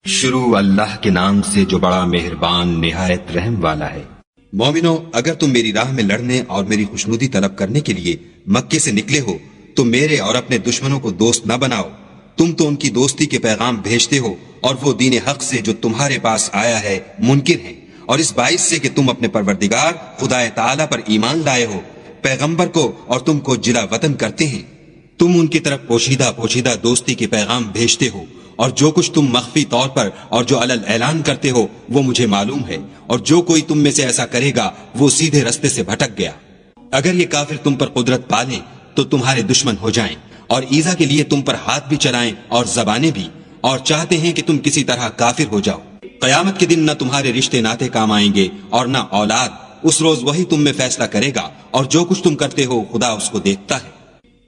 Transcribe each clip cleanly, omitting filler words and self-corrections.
شروع اللہ کے نام سے جو بڑا مہربان نہایت رحم والا ہے۔ مومنو، اگر تم میری راہ میں لڑنے اور میری خوشنودی طلب کرنے کے لیے مکے سے نکلے ہو تو میرے اور اپنے دشمنوں کو دوست نہ بناؤ۔ تم تو ان کی دوستی کے پیغام بھیجتے ہو اور وہ دین حق سے جو تمہارے پاس آیا ہے منکر ہیں، اور اس باعث سے کہ تم اپنے پروردگار خدا تعالیٰ پر ایمان لائے ہو، پیغمبر کو اور تم کو جلا وطن کرتے ہیں۔ تم ان کی طرف پوشیدہ دوستی کے پیغام بھیجتے ہو، اور جو کچھ تم مخفی طور پر اور جو علل اعلان کرتے ہو وہ مجھے معلوم ہے، اور جو کوئی تم میں سے ایسا کرے گا وہ سیدھے رستے سے بھٹک گیا۔ اگر یہ کافر تم پر قدرت پالیں تو تمہارے دشمن ہو جائیں، اور ایذا کے لیے تم پر ہاتھ بھی چلائیں اور زبانیں بھی، اور چاہتے ہیں کہ تم کسی طرح کافر ہو جاؤ۔ قیامت کے دن نہ تمہارے رشتے ناتے کام آئیں گے اور نہ اولاد۔ اس روز وہی تم میں فیصلہ کرے گا، اور جو کچھ تم کرتے ہو خدا اس کو دیکھتا ہے۔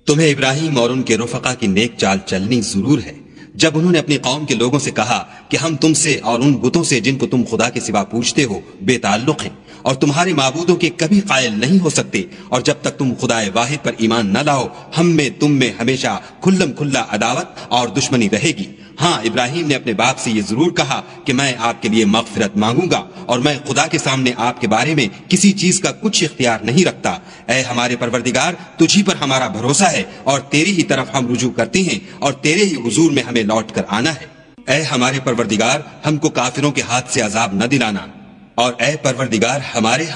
تمہیں ابراہیم اور ان کے رفقا کی نیک چال چلنی ضرور ہے، جب انہوں نے اپنی قوم کے لوگوں سے کہا کہ ہم تم سے اور ان بتوں سے جن کو تم خدا کے سوا پوجتے ہو بے تعلق ہیں، اور تمہارے معبودوں کے کبھی قائل نہیں ہو سکتے، اور جب تک تم خدا واحد پر ایمان نہ لاؤ ہم میں تم میں ہمیشہ کھلم کھلا عداوت اور دشمنی رہے گی۔ ہاں، ابراہیم نے اپنے باپ سے یہ ضرور کہا کہ میں آپ کے لیے مغفرت مانگوں گا، اور میں خدا کے سامنے آپ کے بارے میں کسی چیز کا کچھ اختیار نہیں رکھتا۔ اے ہمارے پروردگار، تجھی پر ہمارا بھروسہ ہے، اور تیری ہی طرف ہم رجوع کرتے ہیں، اور تیرے ہی حضور میں ہمیں لوٹ کر آنا ہے۔ اے ہمارے پروردگار، ہم کو کافروں کے ہاتھ سے عذاب نہ دلانا، اور اے پروردگار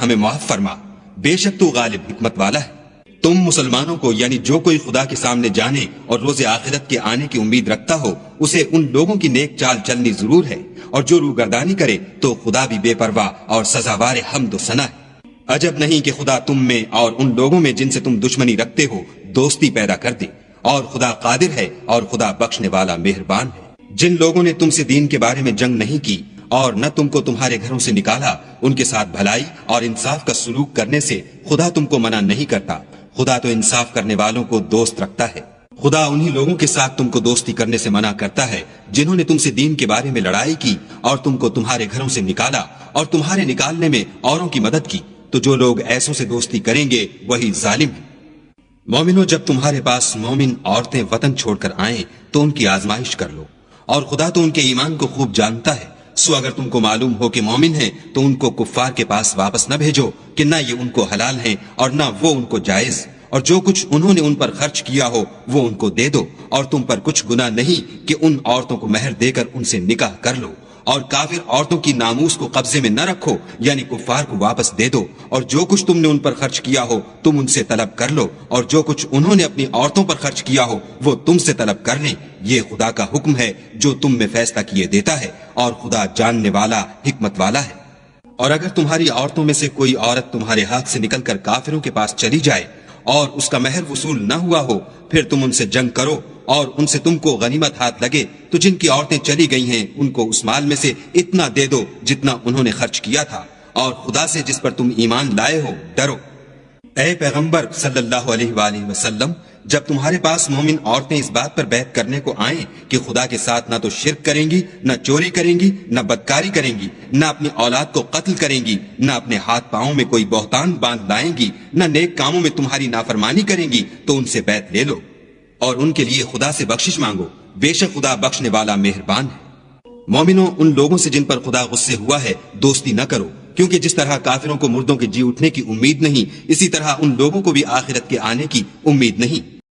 ہمیں معاف فرما، بے شک تو غالب حکمت والا ہے۔ تم مسلمانوں کو، یعنی جو کوئی خدا کے سامنے جانے اور روز آخرت کے آنے کی امید رکھتا ہو، اسے ان لوگوں کی نیک چال چلنی ضرور ہے، اور جو روگردانی کرے تو خدا بھی بے پرواہ اور سزاوار حمد و ثنا ہے۔ عجب نہیں کہ خدا تم میں اور ان لوگوں میں جن سے تم دشمنی رکھتے ہو دوستی پیدا کر دے، اور خدا قادر ہے اور خدا بخشنے والا مہربان ہے۔ جن لوگوں نے تم سے دین کے بارے میں جنگ نہیں کی اور نہ تم کو تمہارے گھروں سے نکالا، ان کے ساتھ بھلائی اور انصاف کا سلوک کرنے سے خدا تم کو منع نہیں کرتا۔ خدا تو انصاف کرنے والوں کو دوست رکھتا ہے۔ خدا انہی لوگوں کے ساتھ تم کو دوستی کرنے سے منع کرتا ہے جنہوں نے تم سے دین کے بارے میں لڑائی کی اور تم کو تمہارے گھروں سے نکالا، اور تمہارے نکالنے میں اوروں کی مدد کی، تو جو لوگ ایسوں سے دوستی کریں گے وہی ظالم ہیں۔ مومنو، جب تمہارے پاس مومن عورتیں وطن چھوڑ کر آئیں تو ان کی آزمائش کر لو، اور خدا تو ان کے ایمان کو خوب جانتا ہے۔ سو اگر تم کو معلوم ہو کہ مومن ہیں تو ان کو کفار کے پاس واپس نہ بھیجو کہ نہ یہ ان کو حلال ہیں اور نہ وہ ان کو جائز، اور جو کچھ انہوں نے ان پر خرچ کیا ہو وہ ان کو دے دو، اور تم پر کچھ گناہ نہیں کہ ان عورتوں کو مہر دے کر ان سے نکاح کر لو، اور کافر عورتوں کی ناموس کو قبضے میں نہ رکھو، یعنی کفار کو واپس دے دو، اور جو کچھ تم نے ان پر خرچ کیا ہو تم ان سے طلب کر لو، اور جو کچھ انہوں نے اپنی عورتوں پر خرچ کیا ہو وہ تم سے طلب کر لیں۔ یہ خدا کا حکم ہے جو تم میں فیصلہ کیے دیتا ہے، اور خدا جاننے والا حکمت والا ہے۔ اور اگر تمہاری عورتوں میں سے کوئی عورت تمہارے ہاتھ سے نکل کر کافروں کے پاس چلی جائے اور اس کا مہر وصول نہ ہوا ہو، پھر تم ان سے جنگ کرو اور ان سے تم کو غنیمت ہاتھ لگے، تو جن کی عورتیں چلی گئی ہیں ان کو اس مال میں سے اتنا دے دو جتنا انہوں نے خرچ کیا تھا، اور خدا سے جس پر تم ایمان لائے ہو ڈرو۔ اے پیغمبر صلی اللہ علیہ وآلہ وسلم، جب تمہارے پاس مومن عورتیں اس بات پر بیعت کرنے کو آئیں کہ خدا کے ساتھ نہ تو شرک کریں گی، نہ چوری کریں گی، نہ بدکاری کریں گی، نہ اپنی اولاد کو قتل کریں گی، نہ اپنے ہاتھ پاؤں میں کوئی بہتان باندھ لائیں گی، نہ نیک کاموں میں تمہاری نافرمانی کریں گی، تو ان سے بیعت لے لو اور ان کے لیے خدا سے بخشش مانگو، بے شک خدا بخشنے والا مہربان ہے۔ مومنوں، ان لوگوں سے جن پر خدا غصے ہوا ہے دوستی نہ کرو، کیونکہ جس طرح کافروں کو مردوں کے جی اٹھنے کی امید نہیں، اسی طرح ان لوگوں کو بھی آخرت کے آنے کی امید نہیں۔